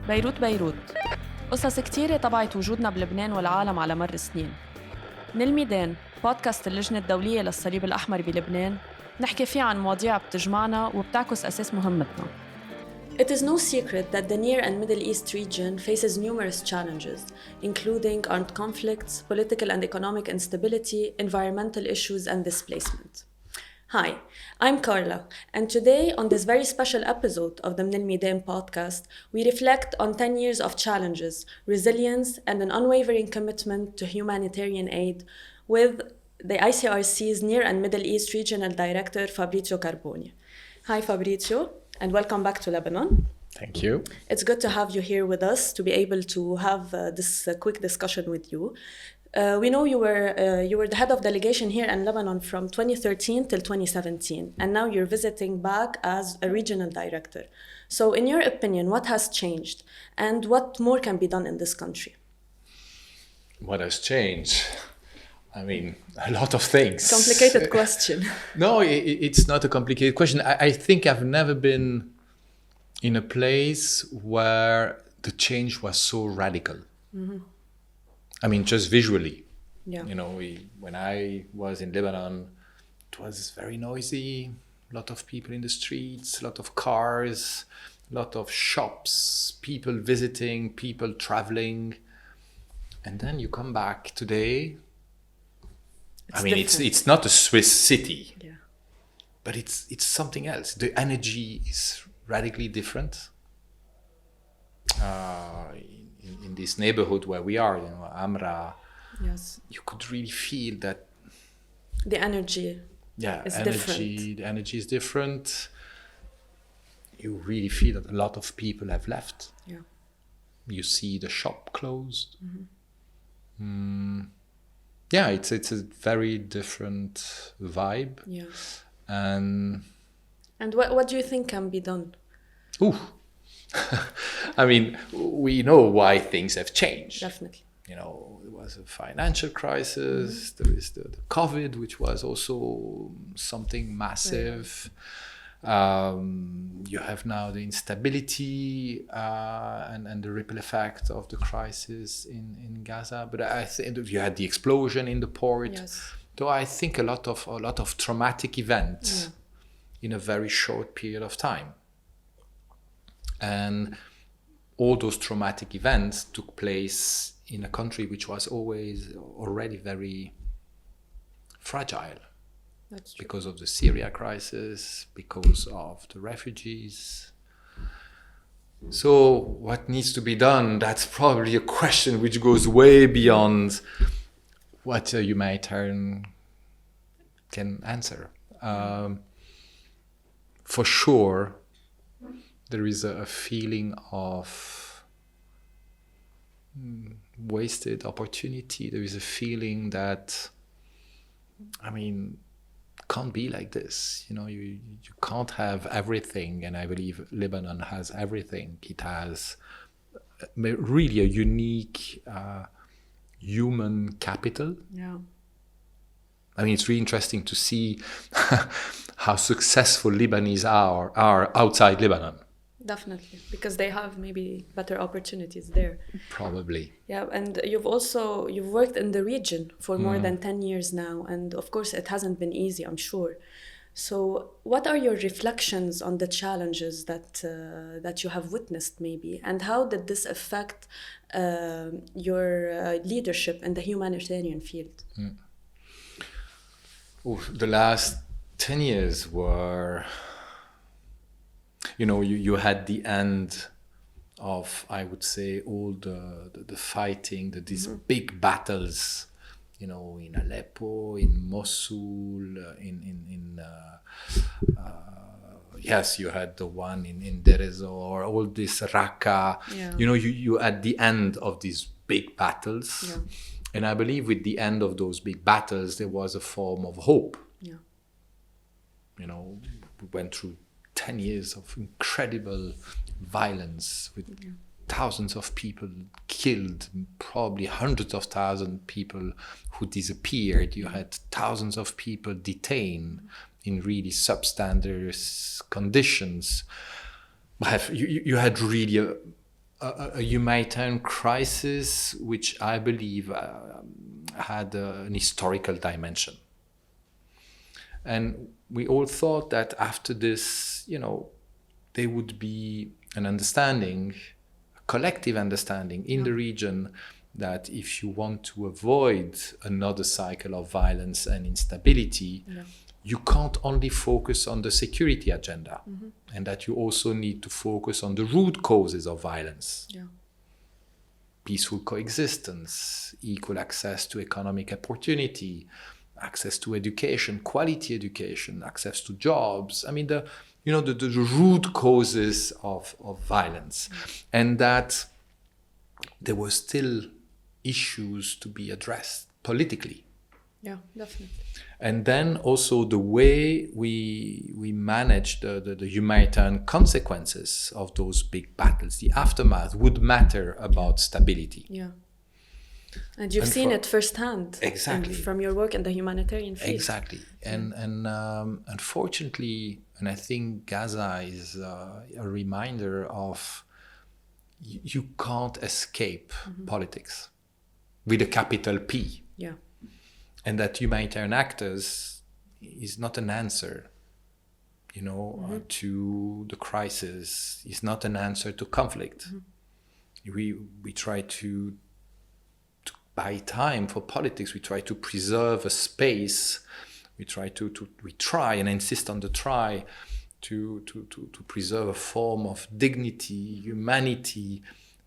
بيروت قصص كتيرة طبعت وجودنا بلبنان والعالم على مر السنين. من الميدان بودكاست اللجنة الدولية للصليب الأحمر بلبنان نحكي فيه عن مواضيع بتجمعنا وبتعكس أساس مهمتنا. It is no secret that the Near and Middle East region faces numerous challenges, including armed conflicts, political and economic instability, environmental issues, and displacement. Hi, I'm Carla, and today on this very special episode of the من الميدان podcast, we reflect on 10 years of challenges, resilience, and an unwavering commitment to humanitarian aid with the ICRC's Near and Middle East Regional Director, Fabrizio Carboni. Hi, Fabrizio, and welcome back to Lebanon. Thank you. It's good to have you here with us to be able to have this quick discussion with you. We know you were the head of delegation here in Lebanon from 2013 till 2017, and now you're visiting back as a regional director. So in your opinion, what has changed and what more can be done in this country? What has changed? I mean, a lot of things. Complicated question. No, it's not a complicated question. I think I've never been in a place where the change was so radical. Mm-hmm. I mean, just visually. Yeah. You know, when I was in Lebanon, it was very noisy, a lot of people in the streets, a lot of cars, a lot of shops, people visiting, people traveling. And then you come back today. It's not a Swiss city, yeah, but it's something else. The energy is radically different. In this neighborhood where we are, Amra, yes, you could really feel that the energy is different. The energy is different. You really feel that a lot of people have left. Yeah. You see the shop closed. Mm-hmm. Yeah, it's a very different vibe. Yeah. And what do you think can be done? I mean, we know why things have changed. Definitely. You know, there was a financial crisis. Mm-hmm. There is the COVID, which was also something massive. Yeah. You have now the instability and the ripple effect of the crisis in Gaza. But I think you had the explosion in the port. Yes. So I think a lot of traumatic events in a very short period of time. And all those traumatic events took place in a country which was already very fragile. That's true. Because of the Syria crisis, because of the refugees. So what needs to be done? That's probably a question which goes way beyond what a humanitarian can answer. For sure, there is a feeling of wasted opportunity. There is a feeling that, can't be like this. You know, you can't have everything, and I believe Lebanon has everything. It has really a unique human capital. Yeah. It's really interesting to see how successful Lebanese are outside Lebanon. Definitely, because they have maybe better opportunities there. Probably. Yeah, and you've worked in the region for more than 10 years now, and of course it hasn't been easy, I'm sure. So what are your reflections on the challenges that you have witnessed maybe, and how did this affect your leadership in the humanitarian field? The last 10 years were... You had the end of, I would say, all the fighting, these big battles, in Aleppo, in Mosul, yes, you had the one in Deir ez-Zor, all this Raqqa. Yeah. You at the end of these big battles. Yeah. And I believe with the end of those big battles, there was a form of hope. Yeah. We went through 10 years of incredible violence with thousands of people killed, probably hundreds of thousands of people who disappeared. You had thousands of people detained in really substandard conditions. You had really a humanitarian crisis which I believe had an historical dimension. And we all thought that after this, there would be an understanding, a collective understanding in the region that if you want to avoid another cycle of violence and instability, you can't only focus on the security agenda, and that you also need to focus on the root causes of violence. Peaceful coexistence, equal access to economic opportunity, access to education, quality education, access to jobs. I mean, the root causes of violence, and that there were still issues to be addressed politically. Yeah, definitely. And then also the way we manage the humanitarian consequences of those big battles, the aftermath, would matter about stability. Yeah. And you've seen it firsthand. Exactly. From your work in the humanitarian field. Exactly. And unfortunately, and I think Gaza is a reminder of you can't escape politics with a capital P. Yeah. And that humanitarian actors is not an answer, to the crisis, is not an answer to conflict. We try to buy time for politics. We try to preserve a space. We try and insist on the try to preserve a form of dignity, humanity,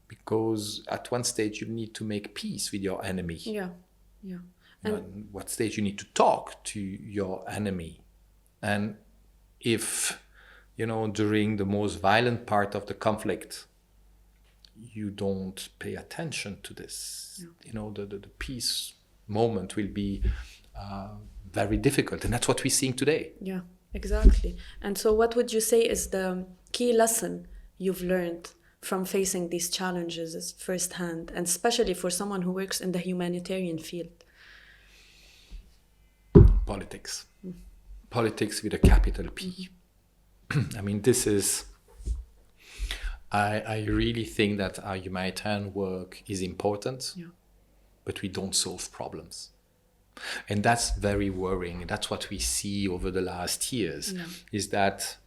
because at one stage you need to make peace with your enemy. Yeah. At what stage you need to talk to your enemy. And if, during the most violent part of the conflict, you don't pay attention to this, the peace moment will be very difficult. And that's what we're seeing today. Yeah, exactly. And so what would you say is the key lesson you've learned from facing these challenges firsthand, and especially for someone who works in the humanitarian field? Politics. Politics with a capital P. I mean, this is... I really think that our humanitarian work is important, but we don't solve problems. And that's very worrying. That's what we see over the last years, is that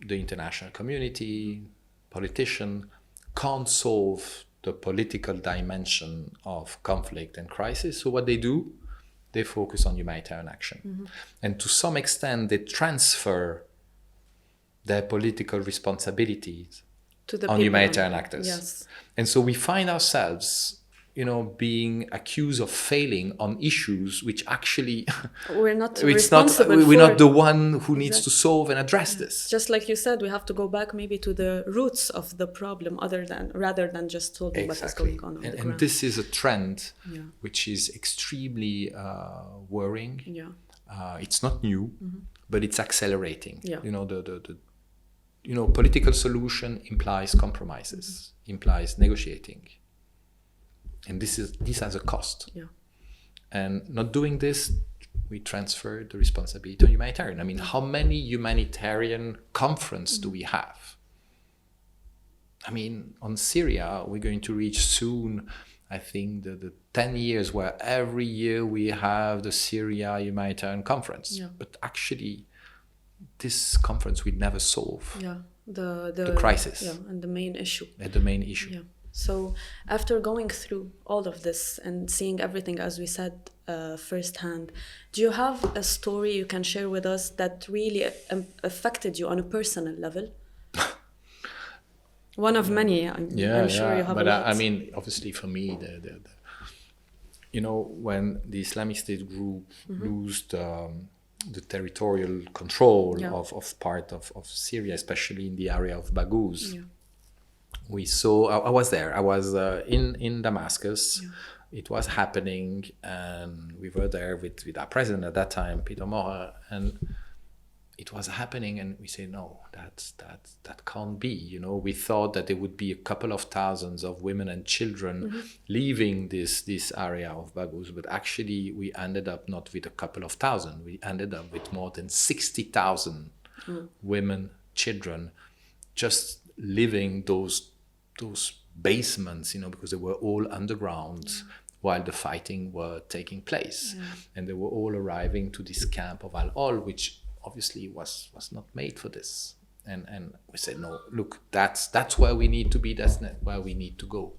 the international community, politician, can't solve the political dimension of conflict and crisis. So what they do, they focus on humanitarian action. And to some extent, they transfer their political responsibilities on humanitarian actors. Yes. And so we find ourselves, being accused of failing on issues which actually we're not responsible we're for. not the one who needs to solve and address this. Just like you said, we have to go back maybe to the roots of the problem rather than just solving what is going on the ground. And this is a trend which is extremely worrying. It's not new, but it's accelerating. Political solution implies compromises, implies negotiating. And this has a cost. And not doing this, we transfer the responsibility to humanitarian. I mean, how many humanitarian conferences do we have? I mean, on Syria, we're going to reach soon, I think, the 10 years where every year we have the Syria Humanitarian Conference. But actually, this conference will never solve the crisis. And the main issue. So after going through all of this and seeing everything, as we said, firsthand, do you have a story you can share with us that really affected you on a personal level? One of many, I'm sure you have but a lot. I mean, obviously for me, when the Islamic State group lose the territorial control of part of Syria, especially in the area of Baghouz, we saw, I was there, I was in Damascus, it was happening, and we were there with our president at that time, Peter Maurer, and it was happening, and we say, no, that can't be. We thought that there would be a couple of thousands of women and children leaving this area of Baghouz, but actually we ended up not with a couple of thousand, we ended up with more than 60,000 women, children, just living those basements, because they were all underground while the fighting were taking place. And they were all arriving to this camp of Al-Ol, which obviously was not made for this. And we said, no, look, that's where we need to be. That's where we need to go.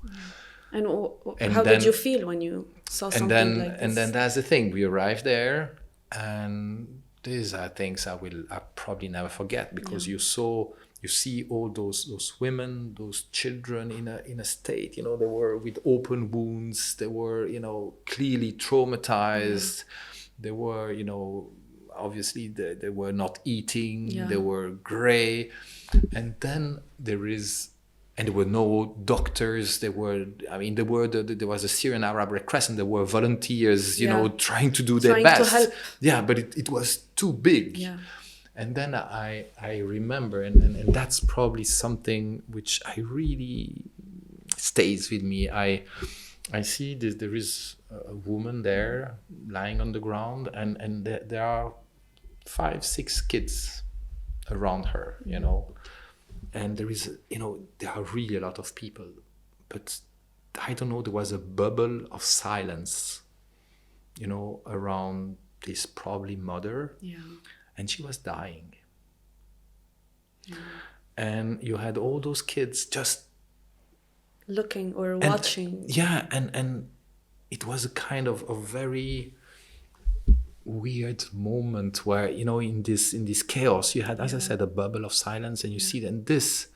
And how did you feel when you saw something like this? And then that's the thing. We arrived there, and these are things I'll probably never forget, because you see all those women, those children in a state, they were with open wounds. They were, clearly traumatized. They were, obviously they were not eating. They were gray. And then there were no doctors. There was a Syrian Arab Red Crescent. There were volunteers, trying to do their best. To help. Yeah, but it was too big. Yeah. And then I remember, and that's probably something which I really stays with me. I see there is a woman there lying on the ground, and there are 5-6 kids around her, and there are really a lot of people, but I don't know, there was a bubble of silence, around this probably mother. Yeah. And she was dying. Yeah. And you had all those kids just looking or watching. Yeah, and it was a kind of a very weird moment where, in this chaos, you had, as I said, a bubble of silence, and you see that this.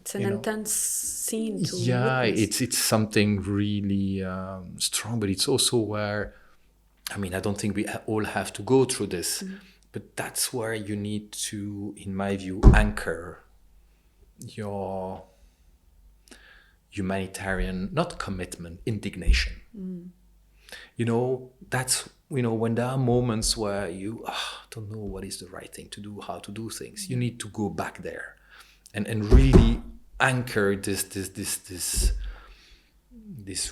It's an intense scene to witness. It's something really strong, but it's also where, I don't think we all have to go through this. Mm-hmm. But that's where you need to, in my view, anchor your humanitarian, not commitment, indignation. That's, when there are moments where you don't know what is the right thing to do, how to do things, you need to go back there and really anchor this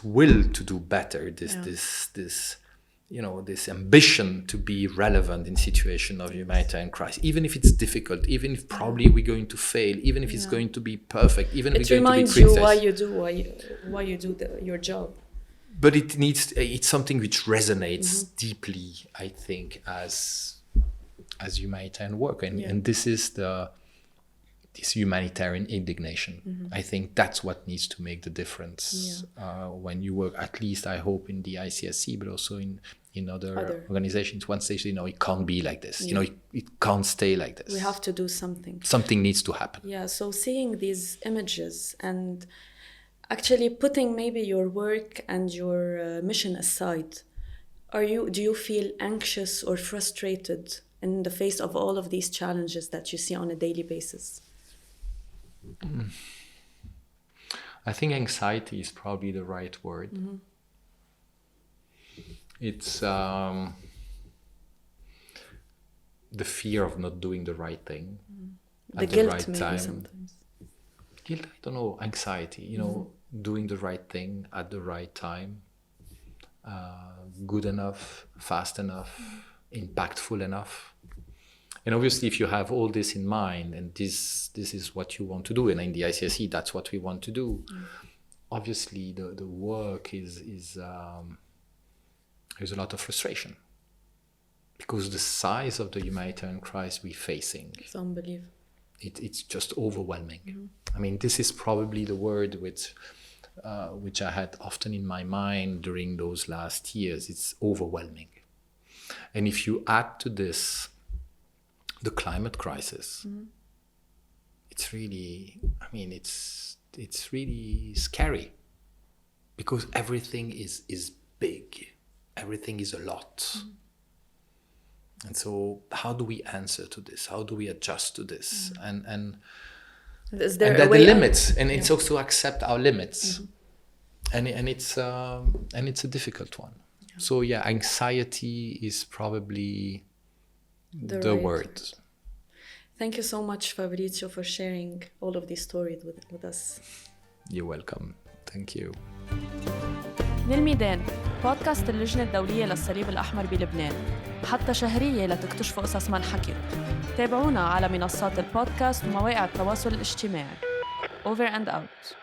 will to do better, this ambition to be relevant in situation of humanitarian crisis, even if it's difficult, even if probably we're going to fail, even if it's going to be perfect, even if we're going to be criticized. It reminds you why you do your job. But it's something which resonates deeply, I think, as humanitarian work, and this is this humanitarian indignation. I think that's what needs to make the difference when you work, at least I hope, in the ICSC, but also in other organizations. One stage, it can't be like this. It can't stay like this. We have to do something. Something needs to happen. Yeah, so seeing these images and actually putting maybe your work and your mission aside, do you feel anxious or frustrated in the face of all of these challenges that you see on a daily basis? I think anxiety is probably the right word. It's the fear of not doing the right thing at the right time. Sometimes. Guilt, I don't know, anxiety, doing the right thing at the right time, good enough, fast enough, impactful enough. And obviously, if you have all this in mind, and this is what you want to do, and in the ICSC, that's what we want to do, obviously the work is there's a lot of frustration, because the size of the humanitarian crisis we're facing, it's unbelievable. It's just overwhelming. This is probably the word which I had often in my mind during those last years. It's overwhelming. And if you add to this the climate crisis, it's really, it's really scary, because everything is big, everything is a lot. And so how do we answer to this? How do we adjust to this? And is there the limits, and it's also accept our limits. And it's a difficult one. So anxiety is probably the word. Thank you so much, Fabrizio, for sharing all of these stories with us. You're welcome. Thank you. من الميدان، بودكاست اللجنة الدولية للصليب الأحمر بلبنان، حتى شهرية لتكتشفوا قصص ما انحكت. تابعونا على منصات البودكاست ومواقع التواصل الاجتماعي. Over and out.